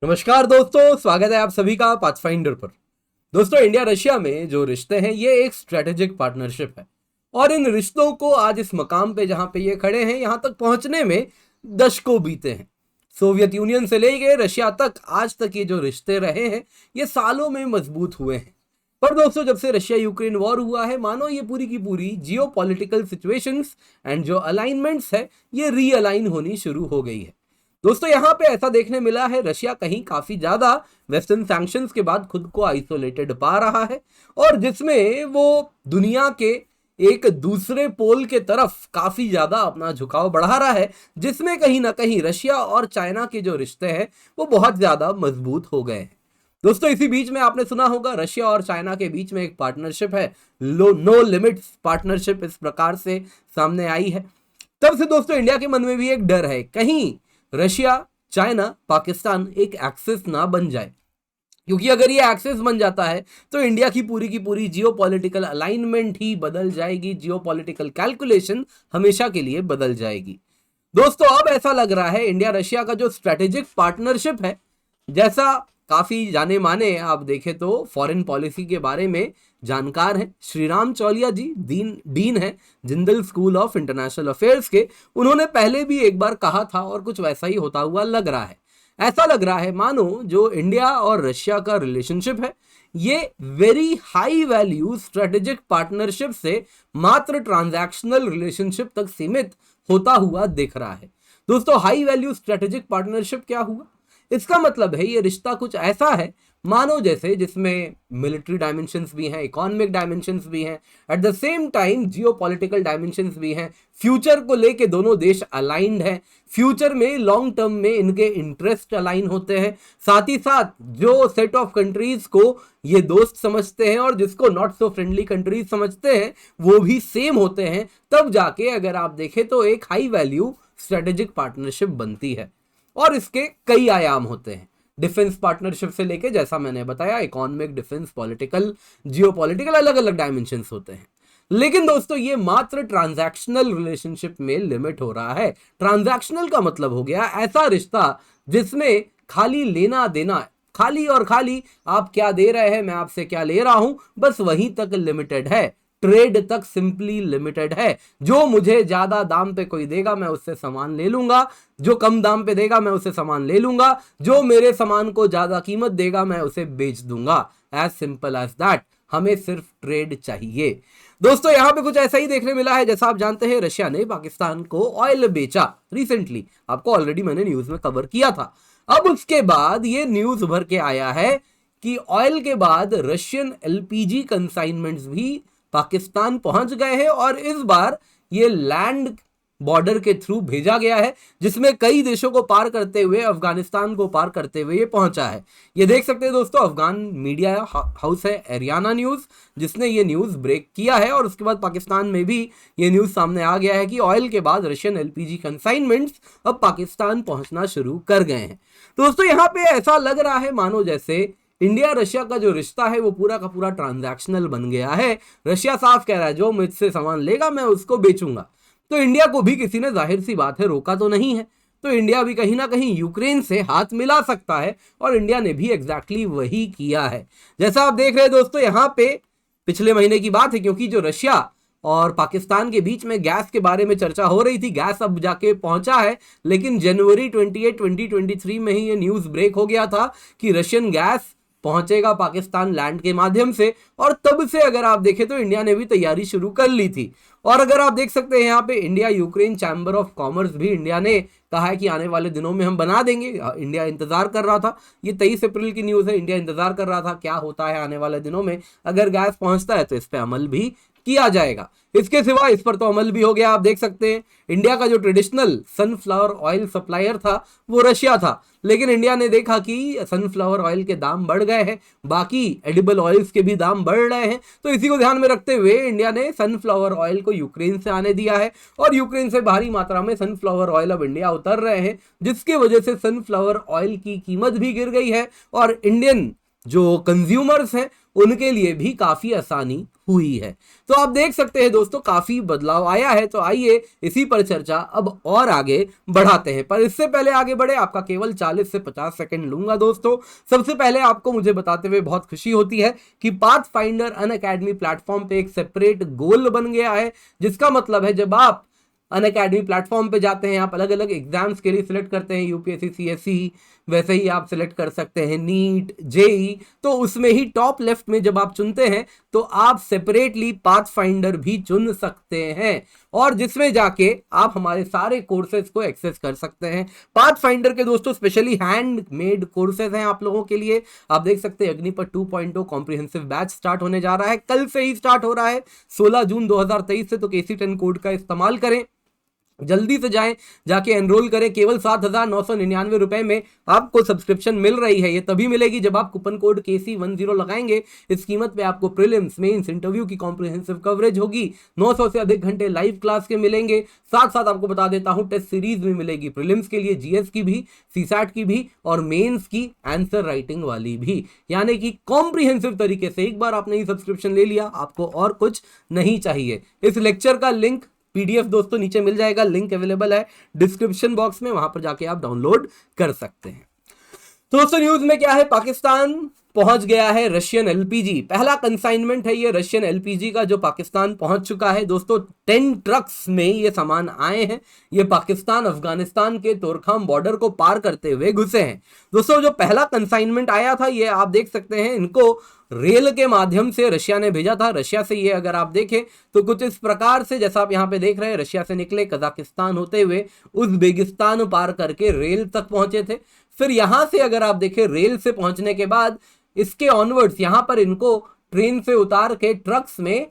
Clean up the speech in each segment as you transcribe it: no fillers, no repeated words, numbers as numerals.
नमस्कार दोस्तों, स्वागत है आप सभी का पाथफाइंडर पर। दोस्तों, इंडिया रशिया में जो रिश्ते हैं ये एक स्ट्रेटेजिक पार्टनरशिप है और इन रिश्तों को आज इस मकाम पे जहां पे ये खड़े हैं यहां तक पहुंचने में दशकों बीते हैं। सोवियत यूनियन से लेके रशिया तक आज तक ये जो रिश्ते रहे हैं ये सालों में मजबूत हुए हैं। पर दोस्तों, जब से रशिया यूक्रेन वॉर हुआ है मानो ये पूरी की पूरी जियो पॉलिटिकल सिचुएशंस एंड जो अलाइनमेंट्स है ये रीअलाइन होनी शुरू हो गई है। दोस्तों, यहां पे ऐसा देखने मिला है रशिया कहीं काफी ज्यादा वेस्टर्न सैंक्शंस के बाद खुद को आइसोलेटेड पा रहा है और जिसमें वो दुनिया के एक दूसरे पोल के तरफ काफी ज्यादा अपना झुकाव बढ़ा रहा है, जिसमें कहीं ना कहीं रशिया और चाइना के जो रिश्ते हैं वो बहुत ज्यादा मजबूत हो गए हैं। दोस्तों, इसी बीच में आपने सुना होगा रशिया और चाइना के बीच में एक पार्टनरशिप है, नो लिमिट्स पार्टनरशिप इस प्रकार से सामने आई है। तब से दोस्तों इंडिया के मन में भी एक डर है कहीं रशिया, चाइना, पाकिस्तान एक एक्सिस ना बन जाए, क्योंकि अगर ये एक्सिस बन जाता है तो इंडिया की पूरी जियोपॉलिटिकल अलाइनमेंट ही बदल जाएगी, जियोपॉलिटिकल कैलकुलेशन हमेशा के लिए बदल जाएगी। दोस्तों, अब ऐसा लग रहा है इंडिया रशिया का जो स्ट्रेटेजिक पार्टनरशिप है, जैसा काफी जाने माने आप देखें तो फॉरेन पॉलिसी के बारे में जानकार हैं श्रीराम चौलिया जी, डीन है Jindal school of international affairs के। उन्होंने पहले भी एक बार कहा था और कुछ वैसा ही होता हुआ लग रहा है। ऐसा लग रहा है मानो जो इंडिया और रशिया का रिलेशनशिप है ये very high value strategic partnership से मात्र ट्रांजैक्शनल रिलेशनशिप तक सीमित होता हुआ दिख रहा है। दोस्तों, हाई वैल्यू स्ट्रेटेजिक पार्टनरशिप क्या हुआ? इसका मतलब है ये रिश्ता कुछ ऐसा है मानो जैसे जिसमें मिलिट्री डायमेंशंस भी हैं, इकोनॉमिक डायमेंशंस भी हैं, at the same time geopolitical dimensions भी हैं। फ्यूचर को लेके दोनों देश अलाइंड हैं, फ्यूचर में लॉन्ग टर्म में इनके इंटरेस्ट अलाइन होते हैं। साथ ही साथ जो सेट ऑफ कंट्रीज को ये दोस्त समझते हैं और जिसको नॉट सो फ्रेंडली कंट्रीज समझते हैं वो भी सेम होते हैं। तब जाके अगर आप देखें तो एक हाई वैल्यू स्ट्रेटेजिक पार्टनरशिप बनती है और इसके कई आयाम होते हैं, डिफेंस पार्टनरशिप से लेके जैसा मैंने बताया इकोनॉमिक, डिफेंस, पॉलिटिकल, जियोपॉलिटिकल, अलग अलग डायमेंशंस होते हैं। लेकिन दोस्तों ये मात्र ट्रांजैक्शनल रिलेशनशिप में लिमिट हो रहा है। ट्रांजैक्शनल का मतलब हो गया ऐसा रिश्ता जिसमें खाली लेना देना, खाली और खाली आप क्या दे रहे हैं मैं आपसे क्या ले रहा हूं, बस वहीं तक लिमिटेड है, ट्रेड तक सिंपली लिमिटेड है। जो मुझे ज्यादा दाम पे कोई देगा मैं उससे सामान ले लूंगा, जो कम दाम पे देगा मैं उससे सामान ले लूंगा, जो मेरे सामान को ज्यादा कीमत देगा मैं उसे बेच दूंगा। एज सिंपल एज दैट, हमें सिर्फ ट्रेड चाहिए। दोस्तों, यहां पे कुछ ऐसा ही देखने मिला है। जैसा आप जानते हैं रशिया ने पाकिस्तान को ऑयल बेचा रिसेंटली, आपको ऑलरेडी मैंने न्यूज में कवर किया था। अब उसके बाद ये न्यूज उभर के आया है कि ऑयल के बाद रशियन एलपीजी कंसाइनमेंट्स भी पाकिस्तान पहुंच गए हैं और इस बार ये लैंड बॉर्डर के थ्रू भेजा गया है, जिसमें कई देशों को पार करते हुए, अफगानिस्तान को पार करते हुए ये पहुंचा है। ये देख सकते हैं दोस्तों, अफगान मीडिया हाउस है एरियाना न्यूज जिसने ये न्यूज ब्रेक किया है और उसके बाद पाकिस्तान में भी ये न्यूज सामने आ गया है कि ऑयल के बाद रशियन एलपीजी कंसाइनमेंट्स अब पाकिस्तान पहुंचना शुरू कर गए हैं। दोस्तों, यहां पे ऐसा लग रहा है मानो जैसे इंडिया रशिया का जो रिश्ता है वो पूरा का पूरा ट्रांजैक्शनल बन गया है। रशिया साफ कह रहा है जो मुझसे सामान लेगा मैं उसको बेचूंगा। तो इंडिया को भी किसी ने जाहिर सी बात है रोका तो नहीं है, तो इंडिया भी कहीं ना कहीं यूक्रेन से हाथ मिला सकता है और इंडिया ने भी एग्जैक्टली वही किया है। जैसा आप देख रहे हैं दोस्तों, यहाँ पे पिछले महीने की बात है, क्योंकि जो रशिया और पाकिस्तान के बीच में गैस के बारे में चर्चा हो रही थी, गैस अब जाके पहुंचा है, लेकिन जनवरी 28, 2023 में ही ये न्यूज ब्रेक हो गया था कि रशियन गैस पहुंचेगा पाकिस्तान लैंड के माध्यम से। और तब से अगर आप देखें तो इंडिया ने भी तैयारी शुरू कर ली थी। और अगर आप देख सकते हैं यहाँ पे India Ukraine chamber of commerce भी इंडिया ने कहा है कि आने वाले दिनों में हम बना देंगे। इंडिया इंतजार कर रहा था, ये 23 अप्रैल की न्यूज़ है, इंडिया इंतजार कर रहा था क्या होता है आने वाले दिनों में। अगर गैस पहुंचता है तो इस पर अमल भी किया जाएगा। इसके सिवा इस पर तो अमल भी हो गया। आप देख सकते हैं इंडिया का जो ट्रेडिशनल सनफ्लावर ऑयल सप्लायर था वो रशिया था, लेकिन इंडिया ने देखा कि सनफ्लावर ऑयल के दाम बढ़ गए हैं, बाकी एडिबल ऑयल्स के भी दाम बढ़ रहे हैं। तो इसी को ध्यान में रखते हुए इंडिया ने सनफ्लावर ऑयल को यूक्रेन से आने दिया है और यूक्रेन से भारी मात्रा में सनफ्लावर ऑयल अब इंडिया उतर रहे हैं, जिसकी वजह से सनफ्लावर ऑयल की कीमत भी गिर गई है और इंडियन जो कंज्यूमर्स हैं उनके लिए भी काफी आसानी हुई है। तो आप देख सकते हैं दोस्तों काफी बदलाव आया है। तो आइए इसी पर चर्चा अब और आगे बढ़ाते हैं, पर इससे पहले आगे बढ़े आपका केवल 40 से 50 सेकंड लूंगा दोस्तों। सबसे पहले आपको मुझे बताते हुए बहुत खुशी होती है कि पाथफाइंडर अनअकैडमी प्लेटफॉर्म पे एक सेपरेट गोल बन गया है, जिसका मतलब है जब आप अनअकैडमी प्लेटफॉर्म पे जाते हैं, आप अलग अलग एग्जाम्स के लिए सिलेक्ट करते हैं, यूपीएससी सीएससी, वैसे ही आप सिलेक्ट कर सकते हैं नीट जेई, तो उसमें ही टॉप लेफ्ट में जब आप चुनते हैं तो आप सेपरेटली पाथ फाइंडर भी चुन सकते हैं, और जिसमें जाके आप हमारे सारे कोर्सेज को एक्सेस कर सकते हैं। पाथ फाइंडर के दोस्तों स्पेशली हैंडमेड कोर्सेज हैं आप लोगों के लिए। आप देख सकते हैं अग्निपथ 2.0 कॉम्प्रिहेंसिव बैच स्टार्ट होने जा रहा है, कल से ही स्टार्ट हो रहा है 16 जून 2023 से। तो KC10 कोड का इस्तेमाल करें, जल्दी से जाएं, जाके एनरोल करें। केवल 7,999 रुपए में आपको सब्सक्रिप्शन मिल रही है। ये तभी मिलेगी जब आप कूपन कोड KC10 लगाएंगे। इस कीमत पे आपको प्रीलिम्स मेंस इंटरव्यू की कॉम्प्रिहेंसिव कवरेज होगी, 900 से अधिक घंटे लाइव क्लास के मिलेंगे। साथ साथ आपको बता देता हूं टेस्ट सीरीज भी मिलेगी, प्रीलिम्स के लिए GS की भी, CSAT की भी, और मेंस की आंसर राइटिंग वाली भी। यानी कि कॉम्प्रिहेंसिव तरीके से एक बार आपने ये सब्सक्रिप्शन ले लिया, आपको और कुछ नहीं चाहिए। इस लेक्चर का लिंक PDF दोस्तों नीचे मिल जाएगा, लिंक अवेलेबल है डिस्क्रिप्शन बॉक्स में, वहां पर जाके आप डाउनलोड कर सकते हैं। तो दोस्तों न्यूज में क्या है, पाकिस्तान पहुंच गया है रशियन LPG। पहला कंसाइनमेंट है ये रशियन LPG का जो पाकिस्तान पहुंच चुका है दोस्तों। 10 ट्रक्स में ये सामान आए हैं। ये पाकिस्तान अफगानिस्तान के तोरखाम बॉर्डर को पार करते हुए घुसे हैं दोस्तों। जो पहला कंसाइनमेंट आया था ये आप देख सकते हैं, इनको रेल के माध्यम से रशिया ने भेजा था। रशिया से ये अगर आप देखें तो कुछ इस प्रकार से, जैसा आप यहां पे देख रहे हैं, रशिया से निकले, कजाकिस्तान होते हुए उज़्बेकिस्तान पार करके रेल तक पहुंचे थे। फिर यहां से अगर आप देखें, रेल से पहुंचने के बाद इसके ऑनवर्ड्स यहां पर इनको ट्रेन से उतार के ट्रक्स में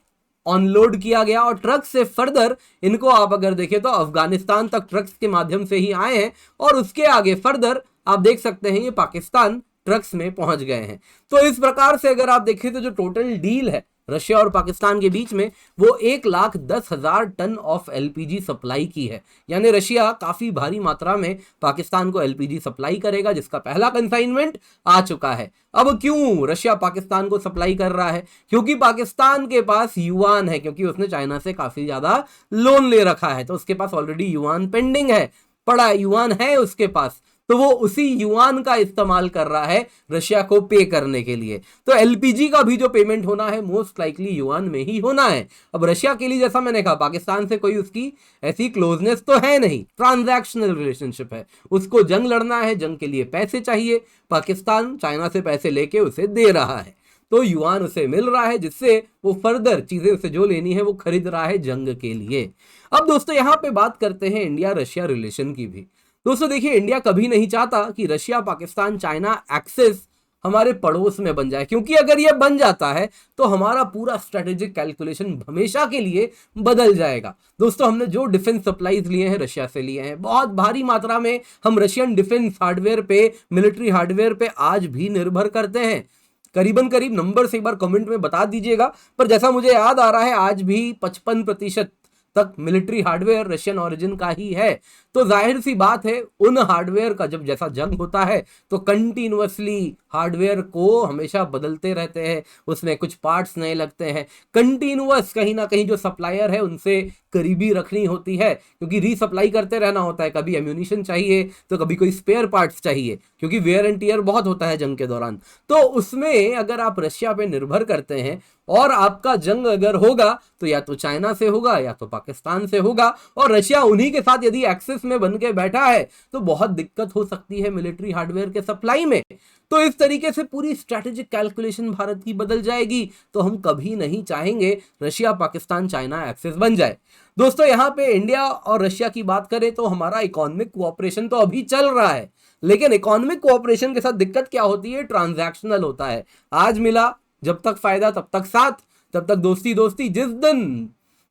ऑनलोड किया गया, और ट्रक से फर्दर इनको आप अगर देखें तो अफगानिस्तान तक ट्रक्स के माध्यम से ही आए हैं, और उसके आगे फर्दर आप देख सकते हैं ये पाकिस्तान ट्रक्स में पहुंच गए हैं। तो इस प्रकार से अगर आप देखें तो जो टोटल डील है रशिया और पाकिस्तान के बीच में, वो 1,10,000 टन ऑफ LPG सप्लाई की है। यानी रशिया काफी भारी मात्रा में पाकिस्तान को LPG सप्लाई करेगा, जिसका पहला कंसाइनमेंट आ चुका है। अब क्यों रशिया पाकिस्तान को सप्लाई कर रहा है? क्योंकि पाकिस्तान के पास युआन है, क्योंकि उसने चाइना से काफी ज्यादा लोन ले रखा है, तो उसके पास ऑलरेडी युआन पेंडिंग है, पड़ा युआन है उसके पास, तो वो उसी युआन का इस्तेमाल कर रहा है रशिया को पे करने के लिए। तो LPG का भी जो पेमेंट होना है मोस्ट लाइकली युआन में ही होना है। अब रशिया के लिए, जैसा मैंने कहा, पाकिस्तान से कोई उसकी ऐसी क्लोजनेस तो है नहीं, ट्रांजैक्शनल रिलेशनशिप है। उसको जंग लड़ना है, जंग के लिए पैसे चाहिए, पाकिस्तान चाइना से पैसे लेके उसे दे रहा है, तो युआन उसे मिल रहा है, जिससे वो फर्दर चीजें उसे जो लेनी है वो खरीद रहा है जंग के लिए। अब दोस्तों यहां पे बात करते हैं इंडिया रशिया रिलेशन की भी। दोस्तों देखिए, इंडिया कभी नहीं चाहता कि रशिया पाकिस्तान चाइना एक्सेस हमारे पड़ोस में बन जाए, क्योंकि अगर ये बन जाता है तो हमारा पूरा स्ट्रेटेजिक कैलकुलेशन हमेशा के लिए बदल जाएगा। दोस्तों हमने जो डिफेंस सप्लाईज लिए हैं रशिया से लिए हैं, बहुत भारी मात्रा में हम रशियन डिफेंस हार्डवेयर पे, मिलिट्री हार्डवेयर पे आज भी निर्भर करते हैं। करीबन करीब नंबर से एक बार कमेंट में बता दीजिएगा, पर जैसा मुझे याद आ रहा है आज भी 55% तक मिलिट्री हार्डवेयर रशियन ओरिजिन का ही है। तो जाहिर सी बात है, उन हार्डवेयर का जब जैसा जंग होता है तो कंटिन्यूअसली हार्डवेयर को हमेशा बदलते रहते हैं, उसमें कुछ पार्ट्स नए लगते हैं, कंटिन्यूअस कहीं ना कहीं जो सप्लायर है उनसे करीबी रखनी होती है, क्योंकि रीसप्लाई करते रहना होता है। कभी एम्यूनिशन चाहिए तो कभी कोई स्पेयर पार्ट्स चाहिए, क्योंकि वेयर एंड टियर बहुत होता है जंग के दौरान। तो उसमें अगर आप रशिया पे निर्भर करते हैं और आपका जंग अगर होगा तो या तो चाइना से होगा या तो पाकिस्तान से होगा, और रशिया उन्हीं के साथ यदि एक्सेस में बन के बैठा है तो बहुत दिक्कत हो सकती है मिलिट्री हार्डवेयर के सप्लाई में। तो इस तरीके से पूरी स्ट्रैटेजिक कैलकुलेशन भारत की बदल जाएगी। तो हम कभी नहीं चाहेंगे रशिया पाकिस्तान चाइना एक्सेस बन जाए। दोस्तों यहां पे इंडिया और रशिया की बात करें तो हमारा इकोनॉमिक कोऑपरेशन तो अभी चल रहा है, लेकिन इकोनॉमिक कोऑपरेशन के साथ दिक्कत क्या होती है, ट्रांजैक्शनल होता है। आज मिला, जब तक फायदा तब तक साथ, तब तक दोस्ती दोस्ती, जिस दिन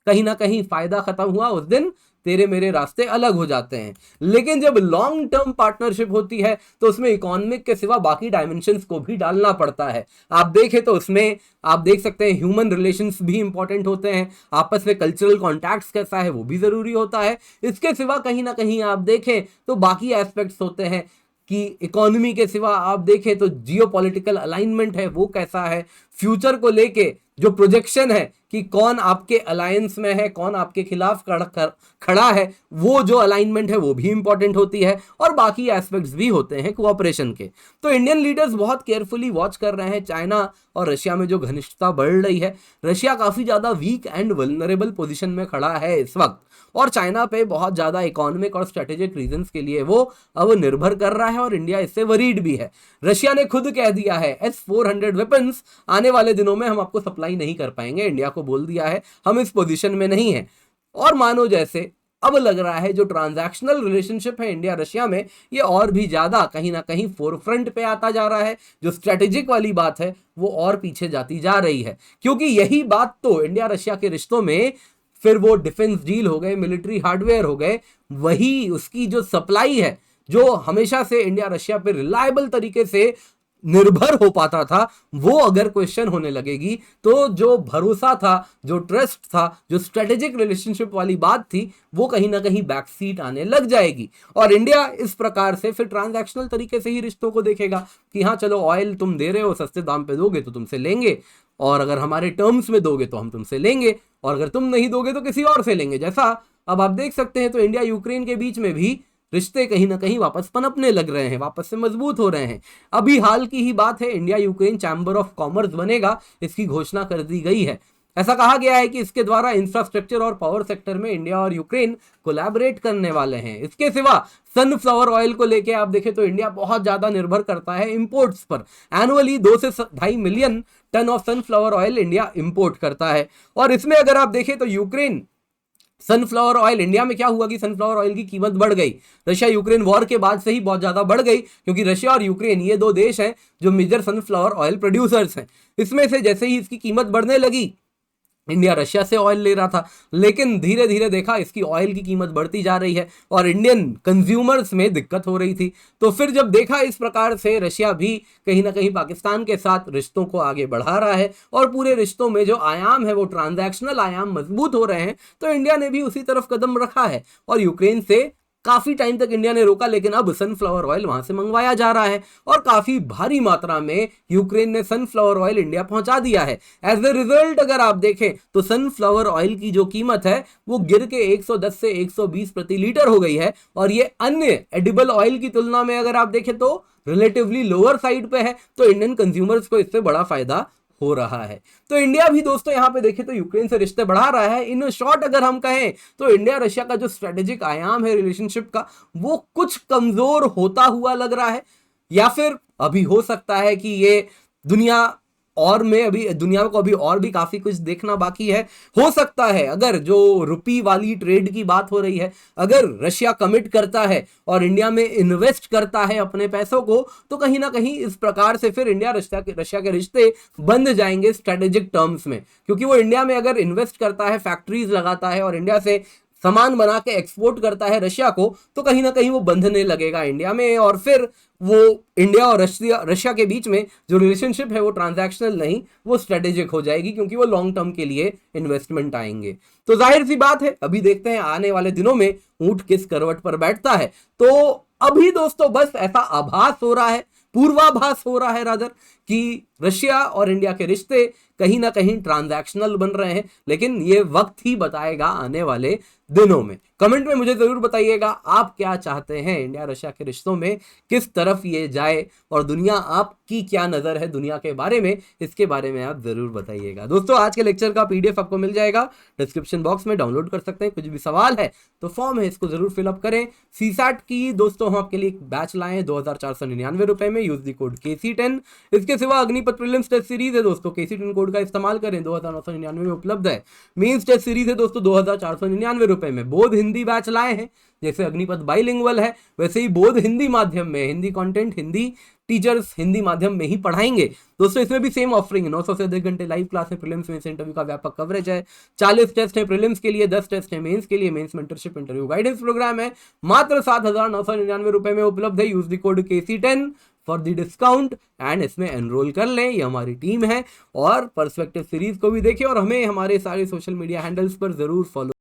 कहीं ना कहीं फायदा खत्म हुआ उस दिन तेरे मेरे रास्ते अलग हो जाते हैं। लेकिन जब लॉन्ग टर्म पार्टनरशिप होती है तो उसमें इकोनॉमिक के सिवा बाकी डायमेंशंस को भी डालना पड़ता है। आप देखें तो उसमें आप देख सकते हैं ह्यूमन रिलेशंस भी इंपॉर्टेंट होते हैं, आपस में कल्चरल कॉन्टैक्ट्स कैसा है वो भी जरूरी होता है। इसके सिवा कहीं ना कहीं आप देखें तो बाकी एस्पेक्ट्स होते हैं कि इकोनॉमी के सिवा आप देखें तो जियोपॉलिटिकल अलाइनमेंट है वो कैसा है, फ्यूचर को लेके जो प्रोजेक्शन है कि कौन आपके अलायंस में है, कौन आपके खिलाफ खड़ा है, वो जो अलाइनमेंट है वो भी इंपॉर्टेंट होती है, और बाकी एस्पेक्ट्स भी होते हैं कोऑपरेशन के। तो इंडियन लीडर्स बहुत केयरफुली वॉच कर रहे हैं चाइना और रशिया में जो घनिष्ठता बढ़ रही है। रशिया काफी ज्यादा वीक एंड वल्नरेबल पोजीशन में खड़ा है इस वक्त, और चाइना पे बहुत ज्यादा इकोनॉमिक और स्ट्रेटेजिक रीजंस के लिए वो अब निर्भर कर रहा है, और इंडिया इससे वरीड भी है। रशिया ने खुद कह दिया है S-400 वेपन्स आने वाले दिनों में हम आपको सप्लाई नहीं कर पाएंगे, इंडिया को बोल दिया है हम इस पोजीशन में नहीं है। और मानो जैसे अब लग रहा है जो ट्रांजैक्शनल रिलेशनशिप है इंडिया रशिया में, ये और भी ज्यादा कहीं ना कहीं फोरफ्रंट पे आता जा रहा है। जो स्ट्रेटेजिक वाली बात है वो और पीछे जाती जा रही है, क्योंकि यही बात तो इंडिया रशिया के रिश्तों में, फिर वो डिफेंस डील हो गए, मिलिट्री हार्डवेयर हो गए, वही उसकी जो सप्लाई है, जो हमेशा से इंडिया रशिया पे रिलायबल तरीके से निर्भर हो पाता था, वो अगर क्वेश्चन होने लगेगी तो जो भरोसा था, जो ट्रस्ट था, जो स्ट्रेटेजिक रिलेशनशिप वाली बात थी, वो कहीं ना कहीं बैक सीट आने लग जाएगी। और इंडिया इस प्रकार से फिर ट्रांजैक्शनल तरीके से ही रिश्तों को देखेगा कि हाँ चलो ऑयल तुम दे रहे हो, सस्ते दाम पे दोगे तो तुमसे लेंगे, और अगर हमारे टर्म्स में दोगे तो हम तुमसे लेंगे, और अगर तुम नहीं दोगे तो किसी और से लेंगे। जैसा अब आप देख सकते हैं तो इंडिया यूक्रेन के बीच में भी रिश्ते कहीं ना कहीं वापस पनपने लग रहे हैं, वापस से मजबूत हो रहे हैं। अभी हाल की ही बात है, India Ukraine chamber of commerce बनेगा, इसकी घोषणा कर दी गई है। ऐसा कहा गया है कि इसके द्वारा इंफ्रास्ट्रक्चर और पावर सेक्टर में इंडिया और यूक्रेन कोलैबोरेट करने वाले हैं। इसके सिवा सनफ्लावर ऑयल को लेके आप देखें तो इंडिया बहुत ज्यादा निर्भर करता है इंपोर्ट्स पर। एनुअली 2 से 2.5 million ton of sunflower oil India import करता है। और इसमें अगर आप देखें तो यूक्रेन सनफ्लावर ऑयल, इंडिया में क्या हुआ कि सनफ्लावर ऑयल की कीमत बढ़ गई, रशिया यूक्रेन वॉर के बाद से ही बहुत ज्यादा बढ़ गई, क्योंकि रशिया और यूक्रेन ये दो देश हैं जो मेजर सनफ्लावर ऑयल प्रोड्यूसर्स हैं। इसमें से जैसे ही इसकी कीमत बढ़ने लगी, इंडिया रशिया से ऑयल ले रहा था, लेकिन धीरे धीरे देखा इसकी ऑयल की कीमत बढ़ती जा रही है और इंडियन कंज्यूमर्स में दिक्कत हो रही थी। तो फिर जब देखा इस प्रकार से रशिया भी कहीं ना कहीं पाकिस्तान के साथ रिश्तों को आगे बढ़ा रहा है और पूरे रिश्तों में जो आयाम है वो ट्रांजैक्शनल आयाम मजबूत हो रहे हैं, तो इंडिया ने भी उसी तरफ कदम रखा है और यूक्रेन से काफी टाइम तक इंडिया ने रोका, लेकिन अब सनफ्लावर ऑयल वहां से मंगवाया जा रहा है और काफी भारी मात्रा में यूक्रेन ने सनफ्लावर ऑयल इंडिया पहुंचा दिया है। एज ए रिजल्ट अगर आप देखें तो सनफ्लावर ऑयल की जो कीमत है वो गिर के 110 से 120 प्रति लीटर हो गई है, और ये अन्य एडिबल ऑयल की तुलना में अगर आप देखें तो रिलेटिवली लोअर साइड पे है। तो इंडियन कंज्यूमर्स को इससे बड़ा फायदा हो रहा है। तो इंडिया भी दोस्तों यहां पे देखें तो यूक्रेन से रिश्ते बढ़ा रहा है। इन शॉर्ट अगर हम कहें तो इंडिया रशिया का जो स्ट्रेटेजिक आयाम है रिलेशनशिप का, वो कुछ कमजोर होता हुआ लग रहा है, या फिर अभी हो सकता है कि ये दुनिया को अभी और भी काफी कुछ देखना बाकी है। हो सकता है अगर जो रुपी वाली ट्रेड की बात हो रही है, अगर रशिया कमिट करता है और इंडिया में इन्वेस्ट करता है अपने पैसों को, तो कहीं ना कहीं इस प्रकार से फिर इंडिया रशिया के रिश्ते बंध जाएंगे स्ट्रेटेजिक टर्म्स में, क्योंकि वो इंडिया में अगर इन्वेस्ट करता है, फैक्ट्रीज लगाता है और इंडिया से सामान बना के एक्सपोर्ट करता है रशिया को, तो कहीं ना कहीं वो बंधने लगेगा इंडिया में, और फिर वो इंडिया और रशिया के बीच में जो रिलेशनशिप है वो ट्रांजैक्शनल नहीं, वो स्ट्रेटेजिक हो जाएगी, क्योंकि वो लॉन्ग टर्म के लिए इन्वेस्टमेंट आएंगे। तो जाहिर सी बात है, अभी देखते हैं आने वाले दिनों में ऊंट किस करवट पर बैठता है। तो अभी दोस्तों बस ऐसा आभास हो रहा है, पूर्वाभास हो रहा है रादर, कि रशिया और इंडिया के रिश्ते कहीं ना कहीं ट्रांजैक्शनल बन रहे हैं, लेकिन ये वक्त ही बताएगा आने वाले दिनों में। कमेंट में मुझे जरूर बताइएगा आप क्या चाहते हैं इंडिया रशिया के रिश्तों में किस तरफ ये जाए, और दुनिया आपकी क्या नजर है दुनिया के बारे में, इसके बारे में आप जरूर बताइएगा। दोस्तों आज के लेक्चर का पीडीएफ आपको मिल जाएगा, डिस्क्रिप्शन बॉक्स में डाउनलोड कर सकते हैं। कुछ भी सवाल है तो फॉर्म है, इसको जरूर फिलअप करें। सीसैट की दोस्तों हम आपके लिए एक बैच लाए हैं 2499 रुपए में, यूज द कोड KC10। इसके सिवा अग्निपथ प्रीलिम्स टेस्ट सीरीज है दोस्तों, KC10 कोड का इस्तेमाल करें, 2999 में उपलब्ध है। मेंस टेस्ट सीरीज है दोस्तों 2499 रुपए में। बोध हिंदी बैच लाए हैं, जैसे अग्निपथ बाइलिंगुअल है वैसे ही बोध हिंदी माध्यम में, हिंदी कंटेंट, हिंदी टीचर्स हिंदी माध्यम में ही पढ़ाएंगे दोस्तों। इसमें भी सेम ऑफरिंग है, 900 से अधिक घंटे लाइव क्लास है, प्रीलिम्स मेंस इंटरव्यू का व्यापक कवरेज है, 40 टेस्ट है प्रीलिम्स के लिए, 10 टेस्ट है मेंस के लिए, mains mentorship interview guidance program है, मात्र 7999 रुपए में उपलब्ध है। Use the code KC10 for the discount and इसमें एनरोल कर लें। ये हमारी टीम है, और पर्सपेक्टिव सीरीज को भी देखिए और हमें हमारे सारे सोशल मीडिया हैंडल्स पर जरूर फॉलो